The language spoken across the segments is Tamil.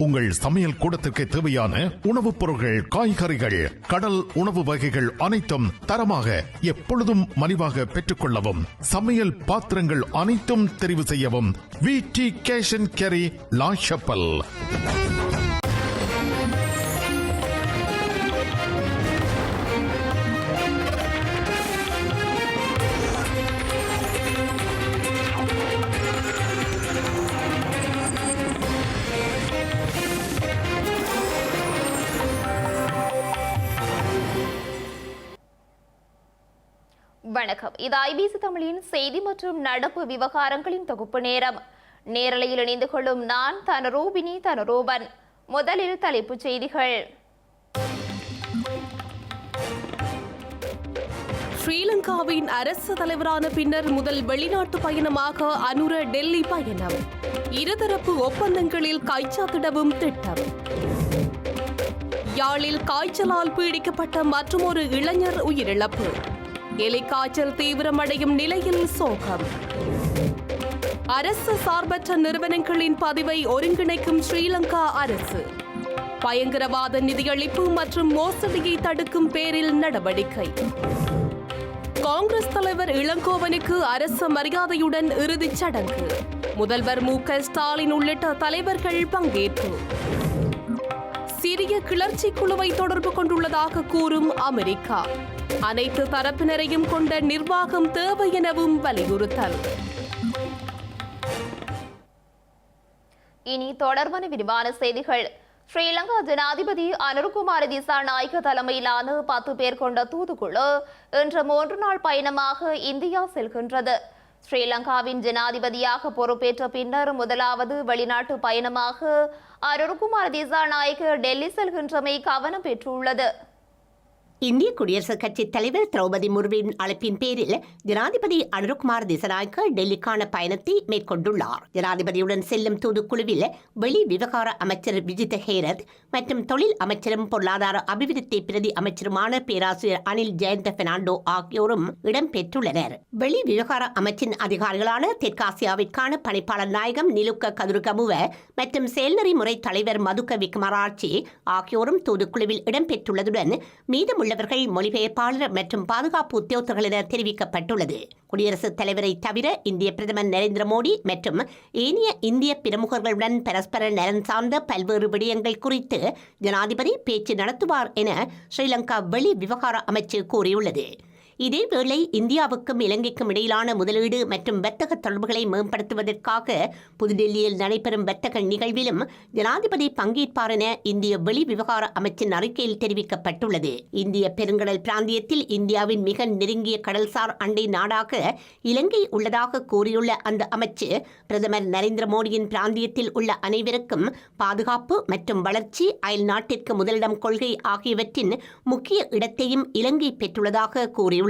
உங்கள் சமையல் கூடத்திற்கு தேவையான உணவுப் பொருட்கள், காய்கறிகள், கடல் உணவு வகைகள் அனைத்தும் தரமாக எப்பொழுதும் மலிவாக பெற்றுக் கொள்ளவும். சமையல் பாத்திரங்கள் அனைத்தும் தெரிவு செய்யவும். VT Cash and Carry, La Chapelle. வணக்கம். இது ஐபிசி தமிழின் செய்தி மற்றும் நடப்பு விவகாரங்களின் தொகுப்பு நேரம். நேரலையில் இணைந்து கொள்ளும் நான் தனரூபினி தனரூபன். முதலில் தலைப்புச் செய்திகள். ஸ்ரீலங்காவின் அரசு தலைவரான பின்னர் முதல் வெளிநாட்டு பயணமாக அனுர டெல்லி பயணம். இருதரப்பு ஒப்பந்தங்களில் கைச்சாத்திடவும் திட்டம். யாழில் காய்ச்சலால் பீடிக்கப்பட்ட மற்றொரு இளைஞர் உயிரிழப்பு. எலிக்காய்ச்சல் தீவிரமடையும் நிலையில் சோகம். அரசு சார்பற்ற நிறுவனங்களின் பதிவை ஒருங்கிணைக்கும் ஸ்ரீலங்கா அரசு. பயங்கரவாத நிதியளிப்பு மற்றும் மோசடியை தடுக்கும் பேரில் நடவடிக்கை. காங்கிரஸ் தலைவர் இளங்கோவனுக்கு அரசு மரியாதையுடன் இறுதிச் சடங்கு. முதல்வர் MK ஸ்டாலின் உள்ளிட்ட தலைவர்கள் பங்கேற்பு. சிறிய கிளர்ச்சி குழுவை தொடர்பு கொண்டுள்ளதாக கூறும் அமெரிக்கா. அனைத்து தரப்பினரையும் கொண்ட நிர்வாகம் தேவை எனவும் வலியுறுத்தல். இனி தொடர்பான விரிவான செய்திகள். ஸ்ரீலங்கா ஜனாதிபதி அனுரகுமார திசாநாயக்க தலைமையிலான 10 பேர் கொண்ட தூதுக்குழு இன்று 3 நாள் பயணமாக இந்தியா செல்கின்றது. ஸ்ரீலங்காவின் ஜனாதிபதியாக பொறுப்பேற்ற பின்னர் முதலாவது வெளிநாட்டு பயணமாக அனுரகுமார திசாநாயக்க டெல்லி செல்கின்றமை கவனம் பெற்றுள்ளது. இந்திய குடியரசுக் கட்சித் தலைவர் திரௌபதி முர்முவின் அழைப்பின் பேரில் ஜனாதிபதி அனுரகுமார் திசாநாயக்க டெல்லிக்கான பயணத்தை மேற்கொண்டுள்ளார். ஜனாதிபதியுடன் செல்லும் தூதுக்குழுவில் வெளி விவகார அமைச்சர் விஜித ஹேரத் மற்றும் தொழில் அமைச்சரும் பொருளாதார அபிவிருத்தி பிரதி அமைச்சருமான பேராசிரியர் அனில் ஜெயந்த பெர்னாண்டோ ஆகியோரும் இடம்பெற்றுள்ளனர். வெளி விவகார அமைச்சின் அதிகாரிகளான தெற்காசியாவிற்கான பணிப்பாளர் நாயகம் நிலுக்க கதுருகமுவ மற்றும் செயல்நெறி முறை தலைவர் மதுக்க விக்மராட்சி ஆகியோரும் தூதுக்குழுவில் இடம்பெற்றுள்ளதுடன் மீதமுள்ள உள்ளவர்கள் மொழிபெயர்ப்பாளர் மற்றும் பாதுகாப்பு உத்தியோகத்தர்கள் என தெரிவிக்கப்பட்டுள்ளது. குடியரசுத் தலைவரை தவிர இந்திய பிரதமர் நரேந்திர மோடி மற்றும் ஏனைய இந்திய பிரமுகர்களுடன் பரஸ்பர நலன் சார்ந்த பல்வேறு விடயங்கள் குறித்து ஜனாதிபதி பேச்சு நடத்துவார் என ஸ்ரீலங்கா வெளி விவகார அமைச்சு கூறியுள்ளது. இதேவேளை இந்தியாவுக்கும் இலங்கைக்கும் இடையிலான முதலீடு மற்றும் வர்த்தக தொடர்புகளை மேம்படுத்துவதற்காக புதுடெல்லியில் நடைபெறும் வர்த்தக நிகழ்விலும் ஜனாதிபதி பங்கேற்பார் என இந்திய வெளி விவகார அமைச்சின் அறிக்கையில் தெரிவிக்கப்பட்டுள்ளது. இந்திய பெருங்கடல் பிராந்தியத்தில் இந்தியாவின் மிக நெருங்கிய கடல்சார் அண்டை நாடாக இலங்கை உள்ளதாக கூறியுள்ள அந்த அமைச்சு பிரதமர் நரேந்திர மோடியின் பிராந்தியத்தில் உள்ள அனைவருக்கும் பாதுகாப்பு மற்றும் வளர்ச்சி, அயல் நாட்டிற்கு முதலிடம் கொள்கை ஆகியவற்றின் முக்கிய இடத்தையும் இலங்கை பெற்றுள்ளதாக கூறியுள்ளது.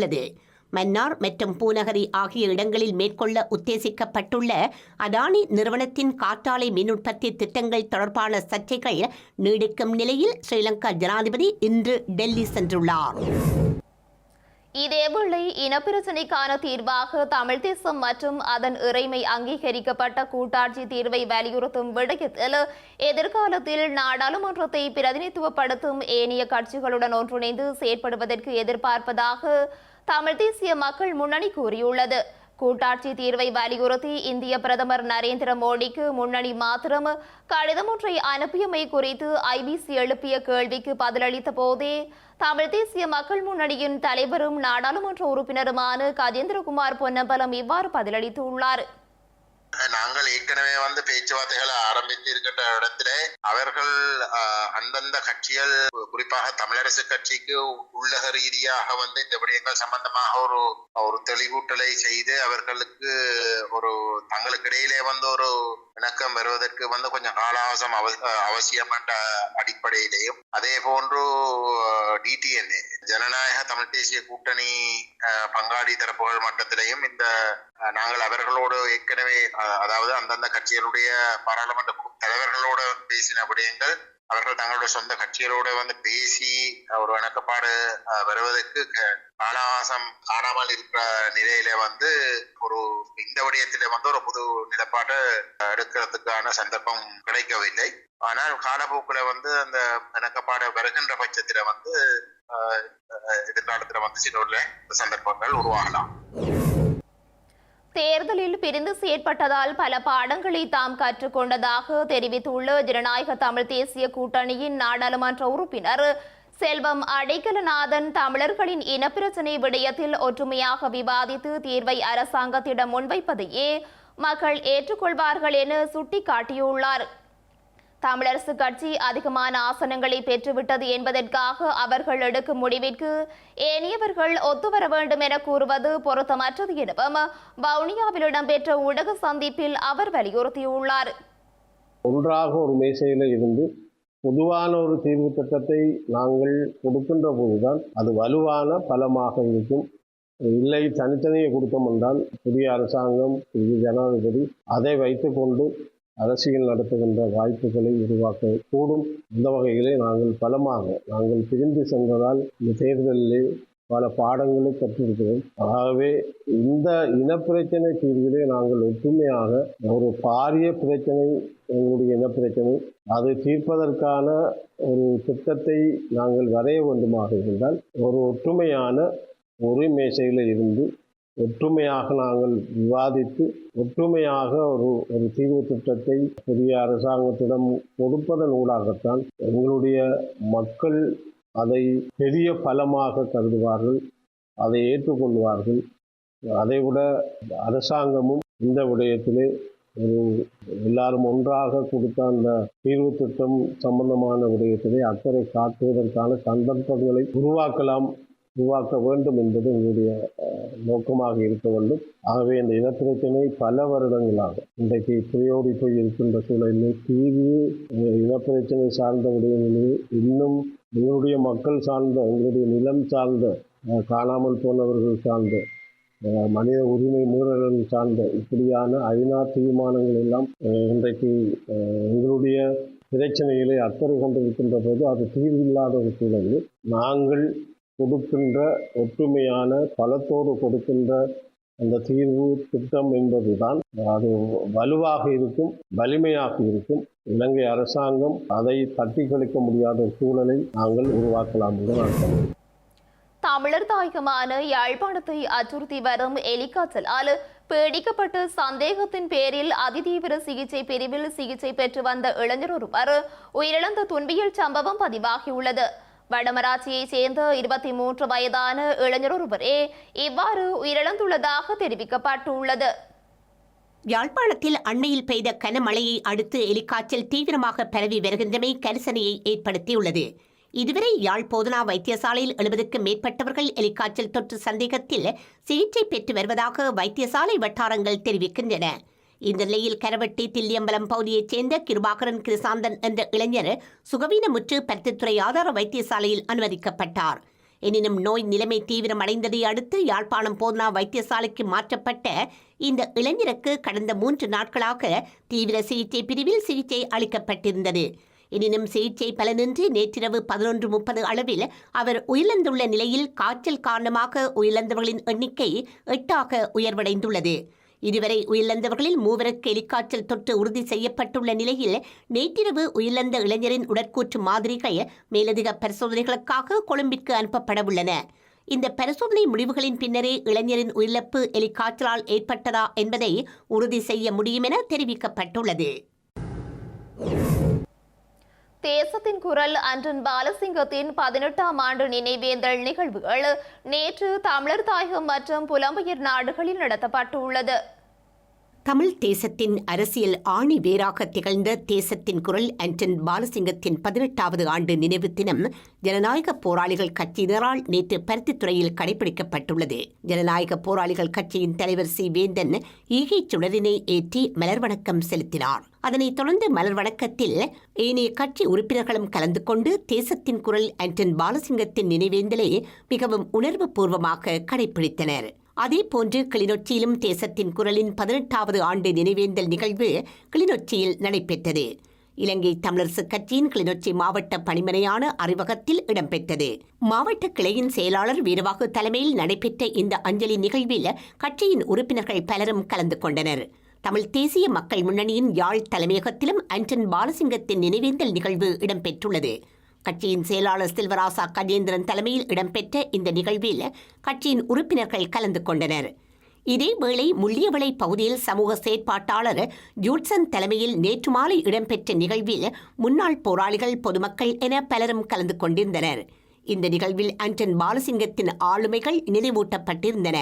மன்னார் மற்றும் பூநகரி ஆகிய இடங்களில் மேற்கொள்ள உத்தேசிக்கப்பட்டுள்ள அதானி நிறுவனத்தின் காற்றாலை மின் உற்பத்தி திட்டங்கள் தொடர்பான சர்ச்சைகள் நீடிக்கும் நிலையில் ஸ்ரீலங்கா ஜனாதிபதி இன்று டெல்லி சென்றுள்ளார். இதேவேளை இனப்பிரச்சினைக்கான தீர்வாக தமிழ் தேசம் மற்றும் அதன் இறைமை அங்கீகரிக்கப்பட்ட கூட்டாட்சி தீர்வை வலியுறுத்தும் விடயத்தில் எதிர்காலத்தில் நாடாளுமன்றத்தை பிரதிநிதித்துவப்படுத்தும் ஏனைய கட்சிகளுடன் ஒன்றிணைந்து செயற்படுவதற்கு எதிர்பார்ப்பதாக தமிழ் தேசிய மக்கள் முன்னணி கூறியுள்ளது. கூட்டாட்சி தீர்வை வலியுறுத்தி இந்திய பிரதமர் நரேந்திர மோடிக்கு முன்னணி மாத்திரம் கடிதம் ஒன்றை அனுப்பியமை குறித்து ஐபிசி எழுப்பிய கேள்விக்கு பதிலளித்த போதே தமிழ் தேசிய மக்கள் முன்னணியின் தலைவரும் நாடாளுமன்ற உறுப்பினருமான கஜேந்திரகுமார் பொன்னம்பலம் இவ்வாறு பதிலளித்துள்ளார். நாங்கள் ஏற்கனவே பேச்சுவார்த்தைகளை ஆரம்பித்து இருக்கின்ற இடத்துல அவர்கள் அந்தந்த கட்சிகள் குறிப்பாக தமிழரசு கட்சிக்கு உள்ளக ரீதியாக இந்த விடயங்கள் சம்பந்தமாக ஒரு தெளிவூட்டலை செய்து அவர்களுக்கு ஒரு தங்களுக்கு இடையிலே ஒரு இணக்கம் பெறுவதற்கு கொஞ்சம் காலாவசம் அவசியம் என்ற அடிப்படையிலேயும் அதே போன்று DTNA ஜனநாயக தமிழ் தேசிய கூட்டணி பங்காளி தரப்புகள் மட்டத்திலையும் நாங்கள் அவர்களோடு ஏற்கனவே அதாவது அந்தந்த கட்சிகளுடைய பாராளுமன்ற தலைவர்களோடு பேசின விடயங்கள் அவர்கள் தங்களுடைய சொந்த கட்சிகளோட வந்து பேசி ஒரு இணக்கப்பாடு வருவதற்கு காலவாசம் காணாமல் இருக்கிற நிலையில வந்து ஒரு இந்த விடயத்தில வந்து ஒரு புது நிலப்பாடு எடுக்கிறதுக்கான சந்தர்ப்பம் கிடைக்கவில்லை. ஆனால் காலப்போக்குல வந்து அந்த இணக்கப்பாடு வருகின்ற பட்சத்தில வந்து எதிர்காலத்துல வந்து சில சந்தர்ப்பங்கள் உருவாகலாம். தேர்தலில் பிரிந்து செயற்பட்டதால் பல பாடங்களை தாம் கற்றுக்கொண்டதாக தெரிவித்துள்ள ஜனநாயக தமிழ் தேசிய கூட்டணியின் நாடாளுமன்ற உறுப்பினர் செல்வம் அடைக்கலநாதன், தமிழர்களின் இனப்பிரச்சினை விடயத்தில் ஒற்றுமையாக விவாதித்து தீர்வை அரசாங்கத்திடம் முன்வைப்பதையே மக்கள் ஏற்றுக்கொள்வார்கள் என சுட்டிக்காட்டியுள்ளார். தமிழரசு கட்சி அதிகமான ஆசனங்களை பெற்றுவிட்டது என்பதற்காக அவர்கள் எடுக்கும் முடிவிற்கு ஏனையவர்கள் ஒத்துவர வேண்டும் என கூறுவது பொருத்தமற்றது எனவும் வவுனியாவில் இடம்பெற்ற ஊடக சந்திப்பில் அவர் வலியுறுத்தியுள்ளார். ஒன்றாக ஒரு மேசையில் இருந்து பொதுவான ஒரு தீர்வு திட்டத்தை நாங்கள் கொடுக்கின்ற போதுதான் அது வலுவான பலமாக இருக்கும். இல்லை தனித்தனியை கொடுத்தோம் என்றால் புதிய அரசாங்கம், புதிய ஜனாதிபதி அதை வைத்துக்கொண்டு அரசியல் நடத்துகின்ற வாய்ப்புகளை உருவாக்க கூடும். இந்த வகையிலே நாங்கள் பிரிந்து சென்றதால் இந்த தேர்தலிலே பல பாடங்களை கற்றிருக்கிறோம். ஆகவே இந்த இனப்பிரச்சனை தீர்விலே நாங்கள் ஒற்றுமையாக ஒரு பாரிய பிரச்சனை, எங்களுடைய இனப்பிரச்சனை, அதை தீர்ப்பதற்கான ஒரு திட்டத்தை நாங்கள் வரைய வேண்டுமாக இருந்தால் ஒரு ஒற்றுமையான ஒரு மேசையில் இருந்து ஒற்றுமையாக நாங்கள் விவாதித்து ஒற்றுமையாக ஒரு தீர்வு திட்டத்தை புதிய அரசாங்கத்திடம் கொடுப்பதன் ஊடாகத்தான் எங்களுடைய மக்கள் அதை பெரிய பலமாக கருதுவார்கள், அதை ஏற்றுக்கொள்வார்கள். அதைவிட அரசாங்கமும் இந்த விடயத்திலே எல்லாரும் ஒன்றாக கொடுத்த அந்த தீர்வு திட்டம் சம்பந்தமான விடயத்திலே அக்கறை காட்டுவதற்கான சந்தர்ப்பங்களை உருவாக்க வேண்டும் என்பது எங்களுடைய நோக்கமாக இருக்க வேண்டும். ஆகவே இந்த இனப்பிரச்சனை பல வருடங்களாக இன்றைக்கு புரியோடி போய் இருக்கின்ற சூழலில் தீர்வு இனப்பிரச்சனை சார்ந்த விடயங்களில் இன்னும் எங்களுடைய மக்கள் சார்ந்த, எங்களுடைய நிலம் சார்ந்த, காணாமல் போனவர்கள் சார்ந்த, மனித உரிமை மீறல்கள் சார்ந்த இப்படியான ஐநா தீர்மானங்கள் எல்லாம் இன்றைக்கு எங்களுடைய பிரச்சனைகளை அக்கறை கொண்டிருக்கின்ற போது அது தீர்வில்லாத ஒரு சூழலில் நாங்கள் கொடுக்கின்ற ஒற்றுமையான பலத்தோடு கொடுக்கின்ற அந்த தீர்வு திட்டம் என்பதுதான் அது வலுவாக இருக்கும், வலிமையாக இருக்கும். இலங்கை அரசாங்கம் அதை தட்டி கழிக்க முடியாத சூழலை நாங்கள் உருவாக்கலாம் என்று நான் சொல்கிறேன். தமிழர் தாயகமான யாழ்ப்பாணத்தை அச்சுறுத்தி வரும் எலிக்காய்ச்சலால் பீடிக்கப்பட்டு சந்தேகத்தின் பேரில் அதிதீவிர சிகிச்சை பிரிவில் சிகிச்சை பெற்று வந்த இளைஞர் ஒருவர் உயிரிழந்த துன்பியல் சம்பவம் பதிவாகியுள்ளது. வடமராட்சியைச் சேர்ந்த 23 வயதான இளைஞர் ஒருவரே இவ்வாறு உயிரிழந்துள்ளதாக தெரிவிக்கப்பட்டுள்ளது. யாழ்ப்பாணத்தில் அண்மையில் பெய்த கனமழையை அடுத்து எலிக்காய்ச்சல் தீவிரமாக பரவி வருகின்றமை கரிசனையை ஏற்படுத்தியுள்ளது. இதுவரை யாழ் போதனா வைத்தியசாலையில் 70க்கும் மேற்பட்டவர்கள் எலிக்காய்ச்சல் தொற்று சந்தேகத்தில் சிகிச்சை பெற்று வருவதாக வைத்தியசாலை வட்டாரங்கள் தெரிவிக்கின்றன. இந்த நிலையில் கரவட்டி தில்லியம்பலம் பகுதியைச் சேர்ந்த கிருபாகரன் கிருசாந்தன் என்ற இளைஞர் சுகவீனமுற்று பருத்தித்துறை ஆதார வைத்தியசாலையில் அனுமதிக்கப்பட்டார். எனினும் நோய் நிலைமை தீவிரமடைந்ததை அடுத்து யாழ்ப்பாணம் போதனா வைத்தியசாலைக்கு மாற்றப்பட்ட இந்த இளைஞருக்கு கடந்த 3 நாட்களாக தீவிர சிகிச்சை பிரிவில் சிகிச்சை அளிக்கப்பட்டிருந்தது. எனினும் சிகிச்சை பலனின்றி நேற்றிரவு 11:30 அளவில் அவர் உயிரிழந்துள்ள நிலையில் காய்ச்சல் காரணமாக உயிரிழந்தவர்களின் எண்ணிக்கை 8ஆக உயர்வடைந்துள்ளது. இதுவரை உயிரிழந்தவர்களில் 3 எலிக்காய்ச்சல் தொற்று உறுதி செய்யப்பட்டுள்ள நிலையில் நேற்றிரவு உயிரிழந்த இளைஞரின் உடற்கூற்று மாதிரிகள் மேலதிக பரிசோதனைகளுக்காக கொழும்பிற்கு அனுப்பப்படவுள்ளன. இந்த பரிசோதனை முடிவுகளின் பின்னரே இளைஞரின் உயிரிழப்பு எலிக்காய்ச்சலால் ஏற்பட்டதா என்பதை உறுதி செய்ய முடியும் என தெரிவிக்கப்பட்டுள்ளது. தேசத்தின் குரல் அன்றன் பாலசிங்கத்தின் 18ஆம் ஆண்டு நினைவேந்தல் நிகழ்வுகள் நேற்று தமிழர் தாயகம் மற்றும் புலம்பெயர் நாடுகளில் நடத்தப்பட்டுள்ளது. தமிழ் தேசத்தின் அரசியல் ஆணி வேராக திகழ்ந்த தேசத்தின் குரல் அன்றன் பாலசிங்கத்தின் 18வது ஆண்டு நினைவு தினம் ஜனநாயக போராளிகள் கட்சியினரால் நேற்று பருத்தித்துறையில் கடைபிடிக்கப்பட்டுள்ளது. ஜனநாயக போராளிகள் கட்சியின் தலைவர் சி வேந்தன் ஈகை சுடரினை ஏற்றி மலர் வணக்கம் செலுத்தினார். அதனைத் தொடர்ந்து மலர் வணக்கத்தில் ஏனைய கட்சி உறுப்பினர்களும் கலந்து கொண்டு தேசத்தின் குரல் அன்றன் பாலசிங்கத்தின் நினைவேந்தலை மிகவும் உணர்வு பூர்வமாக கடைபிடித்தனர். அதேபோன்று கிளிநொச்சியிலும் தேசத்தின் குரலின் 18வது ஆண்டு நினைவேந்தல் நிகழ்வு கிளிநொச்சியில் நடைபெற்றது. இலங்கை தமிழரசு கட்சியின் கிளிநொச்சி மாவட்ட பணிமனையான அறிவகத்தில் இடம்பெற்றது. மாவட்ட கிளையின் செயலாளர் வீரவாகு தலைமையில் நடைபெற்ற இந்த அஞ்சலி நிகழ்வில் கட்சியின் உறுப்பினர்கள் பலரும் கலந்து கொண்டனர். தமிழ் தேசிய மக்கள் முன்னணியின் யாழ் தலைமையகத்திலும் ஆண்டன் பாலசிங்கத்தின் நினைவேந்தல் நிகழ்வு இடம்பெற்றுள்ளது. கட்சியின் செயலாளர் செல்வராசா கஜேந்திரன் தலைமையில் இடம்பெற்ற இந்த நிகழ்வில் கட்சியின் உறுப்பினர்கள் கலந்து கொண்டனர். இதேவேளை முள்ளியவளை பகுதியில் சமூக செயற்பாட்டாளர் ஜூட்சன் தலைமையில் நேற்று மாலை இடம்பெற்ற நிகழ்வில் முன்னாள் போராளிகள், பொதுமக்கள் என பலரும் கலந்து கொண்டிருந்தனர். இந்த நிகழ்வில் ஆண்டன் பாலசிங்கத்தின் ஆளுமைகள் நினைவூட்டப்பட்டிருந்தன.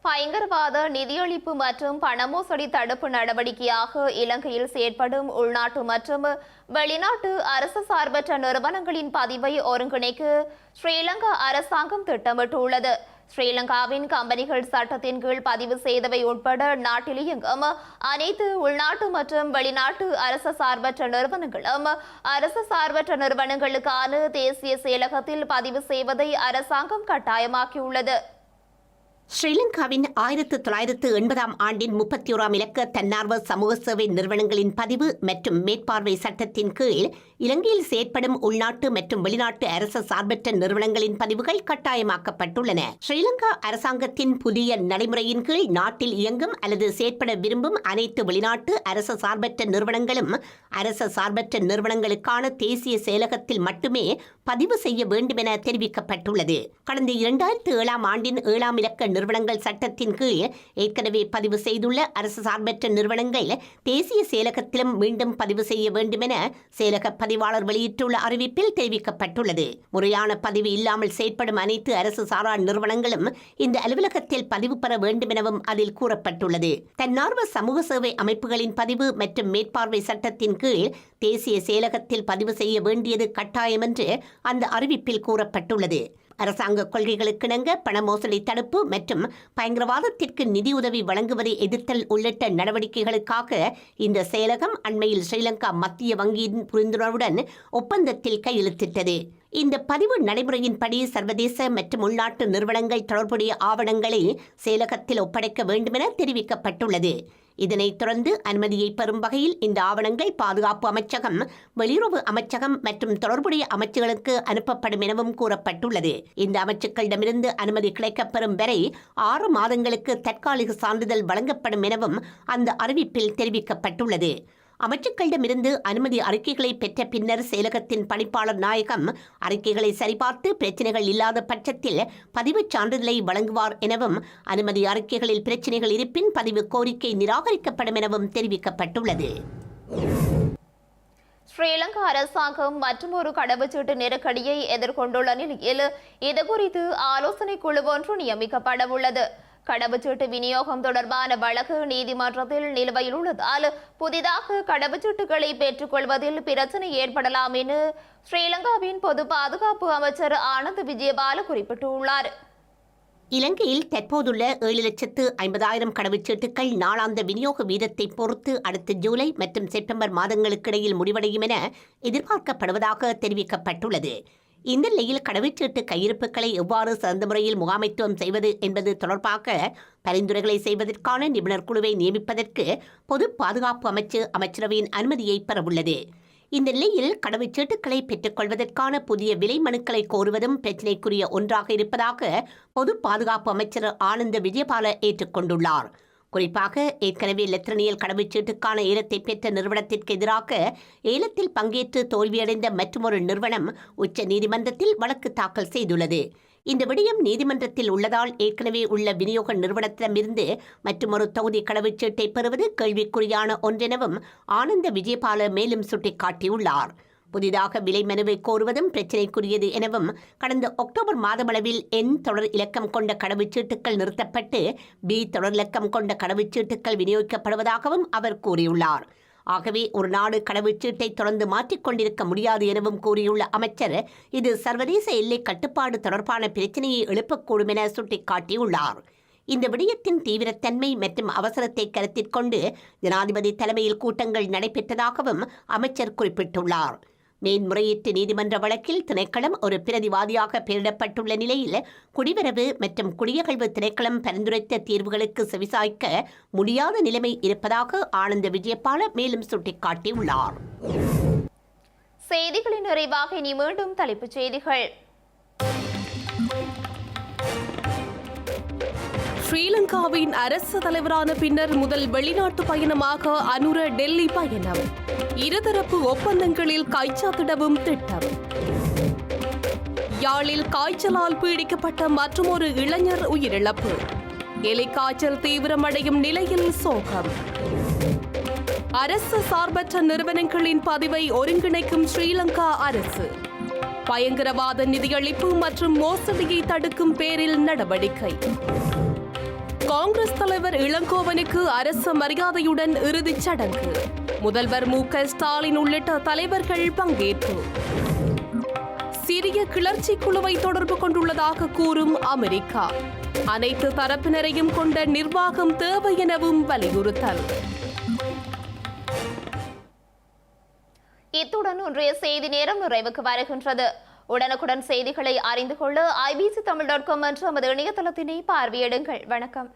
பயங்கரவாத நிதியளிப்பு மற்றும் பணமோசடி தடுப்பு நடவடிக்கையாக இலங்கையில் செயற்படும் உள்நாட்டு மற்றும் வெளிநாட்டு அரசு சார்பற்ற நிறுவனங்களின் பதிவை ஒருங்கிணைக்க ஸ்ரீலங்கா அரசாங்கம் திட்டமிட்டுள்ளது. ஸ்ரீலங்காவின் கம்பெனிகள் சட்டத்தின் கீழ் பதிவு செய்தவை உட்பட நாட்டில் இயங்கும் அனைத்து உள்நாட்டு மற்றும் வெளிநாட்டு அரசு சார்பற்ற நிறுவனங்களும் அரசு சார்பற்ற நிறுவனங்களுக்கான தேசிய செயலகத்தில் பதிவு செய்வதை அரசாங்கம் கட்டாயமாக்கியுள்ளது. ஸ்ரீலங்காவின் 1980 ஆண்டின் 31ஆம் இலக்க தன்னார்வ சமூக சேவை நிறுவனங்களின் பதிவு மற்றும் மேற்பார்வை சட்டத்தின் கீழ் இலங்கையில் செயற்படும் உள்நாட்டு மற்றும் வெளிநாட்டு அரசு சார்பற்ற நிறுவனங்களின் பதிவுகள் கட்டாயமாக்கப்பட்டுள்ளன. ஸ்ரீலங்கா அரசாங்கத்தின் புதிய நடைமுறையின் கீழ் நாட்டில் இயங்கும் அல்லது செயற்பட விரும்பும் அனைத்து வெளிநாட்டு அரசு சார்பற்ற நிறுவனங்களும் அரசு சார்பற்ற நிறுவனங்களுக்கான தேசிய செயலகத்தில் மட்டுமே பதிவு செய்ய வேண்டும் என தெரிவிக்கப்பட்டுள்ளது. கடந்த 2007ஆம் ஆண்டின் 7ஆம் இலக்க நிறுவனங்கள் சட்டத்தின் கீழ் ஏற்கனவே பதிவு செய்துள்ள அரசு சார்பற்ற நிறுவனங்கள் தேசிய செயலகத்திலும் மீண்டும் பதிவு செய்ய வேண்டும் என செயலக பதிவாளர் வெளியிட்டுள்ள அறிவிப்பில் தெரிவிக்கப்பட்டுள்ளது. முறையான பதிவு இல்லாமல் செயற்படும் அனைத்து அரசு சாரா நிறுவனங்களும் இந்த அலுவலகத்தில் பதிவு பெற வேண்டும் எனவும் அதில் கூறப்பட்டுள்ளது. தன்னார்வ சமூக சேவை அமைப்புகளின் பதிவு மற்றும் மேற்பார்வை சட்டத்தின் கீழ் தேசிய செயலகத்தில் பதிவு செய்ய வேண்டியது கட்டாயம் என்று அந்த அறிவிப்பில் கூறப்பட்டுள்ளது. அரசாங்க கொள்கைகளுக்கிணங்க பண மோசடி தடுப்பு மற்றும் பயங்கரவாதத்திற்கு நிதியுதவி வழங்குவதை எதிர்த்தல் உள்ளிட்ட நடவடிக்கைகளுக்காக இந்த செயலகம் அண்மையில் ஸ்ரீலங்கா மத்திய வங்கியின் புரிந்துணர்வுடன் ஒப்பந்தத்தில் கையெழுத்திட்டது. இந்த பதிவு நடைமுறையின்படி சர்வதேச மற்றும் உள்நாட்டு நிறுவனங்கள் தொடர்புடைய ஆவணங்களை செயலகத்தில் ஒப்படைக்க வேண்டுமென தெரிவிக்கப்பட்டுள்ளது. இதனைத் தொடர்ந்து அனுமதியை பெறும் வகையில் இந்த ஆவணங்கள் பாதுகாப்பு அமைச்சகம், வெளியுறவு அமைச்சகம் மற்றும் தொடர்புடைய அமைச்சுகளுக்கு அனுப்பப்படும் எனவும் கூறப்பட்டுள்ளது. இந்த அமைச்சுக்களிடமிருந்து அனுமதி கிடைக்கப்பெறும் வரை 6 மாதங்களுக்கு தற்காலிக சான்றிதழ் வழங்கப்படும் எனவும் அந்த அறிவிப்பில் தெரிவிக்கப்பட்டுள்ளது. அமைச்சுக்களிடமிருந்து அனுமதி அறிக்கைகளை பெற்ற பின்னர் செயலகத்தின் பணிப்பாளர் நாயகம் அறிக்கைகளை சரிபார்த்து பிரச்சினைகள் இல்லாத பட்சத்தில் பதிவுச் சான்றிதழை வழங்குவார் எனவும் அனுமதி அறிக்கைகளில் பிரச்சினைகள் இருப்பின் பதிவு கோரிக்கை நிராகரிக்கப்படும் எனவும் தெரிவிக்கப்பட்டுள்ளது. ஸ்ரீலங்கா அரசாங்கம் மற்றொரு கடவுச்சீட்டு நெருக்கடியை எதிர்கொண்டுள்ள நிலையில் இதுகுறித்து ஆலோசனை குழு ஒன்று நியமிக்கப்பட உள்ளது. கடவுச்சீட்டு விநியோகம் தொடர்பான வழக்கு நீதிமன்றத்தில் நிலுவையில் உள்ளதால் புதிதாக கடவுச்சீட்டுகளை பெற்றுக்கொள்வதில் பிரச்சனை ஏற்படலாம் என ஸ்ரீலங்காவின் பொது பாதுகாப்பு அமைச்சர் ஆனந்த் விஜயபால குறிப்பிட்டுள்ளார். இலங்கையில் தற்போதுள்ள 7,50,000 கடவுச்சீட்டுகள் நாளாந்த விநியோக வீதத்தை பொறுத்து அடுத்த ஜூலை மற்றும் செப்டம்பர் மாதங்களுக்கிடையில் முடிவடையும் என எதிர்பார்க்கப்படுவதாக தெரிவிக்கப்பட்டுள்ளது. இந்த நிலையில் கடவுச்சீட்டு கையிருப்புகளை எவ்வாறு சிறந்த முறையில் முகாமைத்துவம் செய்வது என்பது தொடர்பாக பரிந்துரைகளை செய்வதற்கான நிபுணர் குழுவை நியமிப்பதற்கு பொது பாதுகாப்பு அமைச்சரவையின் அனுமதியை பெறவுள்ளது. இந்த நிலையில் கடவுச்சீட்டுகளை பெற்றுக்கொள்வதற்கான புதிய விலை மனுக்களை கோருவதும் பிரச்சினைக்குரிய ஒன்றாக இருப்பதாக பொது பாதுகாப்பு அமைச்சர் ஆனந்த விஜயபால ஏற்றுக்கொண்டுள்ளார். குறிப்பாக ஏற்கனவே லெத்ரனியல் கடவுச்சீட்டுக்கான ஏலத்தை பெற்ற நிறுவனத்திற்கு எதிராக ஏலத்தில் பங்கேற்று தோல்வியடைந்த மற்றொரு நிறுவனம் உச்ச நீதிமன்றத்தில் வழக்கு தாக்கல் செய்துள்ளது. இந்த விடயம் நீதிமன்றத்தில் உள்ளதால் ஏற்கனவே உள்ள விநியோக நிறுவனத்திடமிருந்து மற்றொரு தொகுதி கடவுச்சீட்டை பெறுவது கேள்விக்குறியான ஒன்றெனவும் ஆனந்த விஜயபால மேலும் சுட்டிக்காட்டியுள்ளார். புதிதாக விலை மனுவை கோருவதும் பிரச்சினைக்குரியது எனவும் கடந்த அக்டோபர் மாதமளவில் N தொடர் இலக்கம் கொண்ட கடவுச்சீட்டுகள் நிறுத்தப்பட்டு B தொடர் இலக்கம் கொண்ட கடவுச்சீட்டுகள் விநியோகிக்கப்படுவதாகவும் அவர் கூறியுள்ளார். ஆகவே ஒரு நாடு கடவுச்சீட்டை தொடர்ந்து மாற்றிக்கொண்டிருக்க முடியாது எனவும் கூறியுள்ள அமைச்சர் இது சர்வதேச எல்லை கட்டுப்பாடு தொடர்பான பிரச்சினையை எழுப்பக்கூடும் என சுட்டிக்காட்டியுள்ளார். இந்த விடயத்தின் தீவிரத்தன்மை மற்றும் அவசரத்தை கருத்தில் கொண்டு ஜனாதிபதி தலைமையில் கூட்டங்கள் நடைபெற்றதாகவும் அமைச்சர் குறிப்பிட்டுள்ளார். மேன்முறையீட்டு நீதிமன்ற வழக்கில் திணைக்களம் ஒரு பிரதிவாதியாக பெயரிடப்பட்டுள்ள நிலையில் குடிவரவு மற்றும் குடியகழ்வு திணைக்களம் பரிந்துரைத்த தீர்வுகளுக்கு செவிசாய்க்க முடியாத நிலைமை இருப்பதாக ஆனந்த விஜயபால மேலும் சுட்டிக்காட்டியுள்ளார். செய்திகளின் நிறைவாக இனி மீண்டும் தலைப்புச் செய்திகள். ஸ்ரீலங்காவின் அரசு தலைவரான பின்னர் முதல் வெளிநாட்டு பயணமாக அனுர டெல்லி பயணம். இருதரப்பு ஒப்பந்தங்களில் கைச்சாத்திடவும் திட்டம். யாழில் காய்ச்சலால் பீடிக்கப்பட்ட மற்றொரு இளைஞர் உயிரிழப்பு. எலிக்காய்ச்சல் தீவிரமடையும் நிலையில் சோகம். அரசு சார்பற்ற நிறுவனங்களின் பதிவை ஒருங்கிணைக்கும் ஸ்ரீலங்கா அரசு. பயங்கரவாத நிதியளிப்பு மற்றும் மோசடியை தடுக்கும் பேரில் நடவடிக்கை. காங்கிரஸ் தலைவர் இளங்கோவனுக்கு அரசு மரியாதையுடன் இறுதிச் சடங்கு. முதல்வர் மு.க. ஸ்டாலின் உள்ளிட்ட தலைவர்கள் பங்கேற்பு. சிறிய கிளர்ச்சி குழுவை தொடர்பு கொண்டுள்ளதாக கூறும் அமெரிக்கா. அனைத்து தரப்பினரையும் கொண்ட நிர்வாகம் தேவை எனவும் வலியுறுத்தல். இத்துடன் இன்றைய செய்தி நேரம் நிறைவுக்கு வருகின்றது. உடனுக்குடன் செய்திகளை அறிந்து கொள்ள IBCTamil.com என்ற நமது இணையதளத்தினை பார்வையிடுங்கள். வணக்கம்.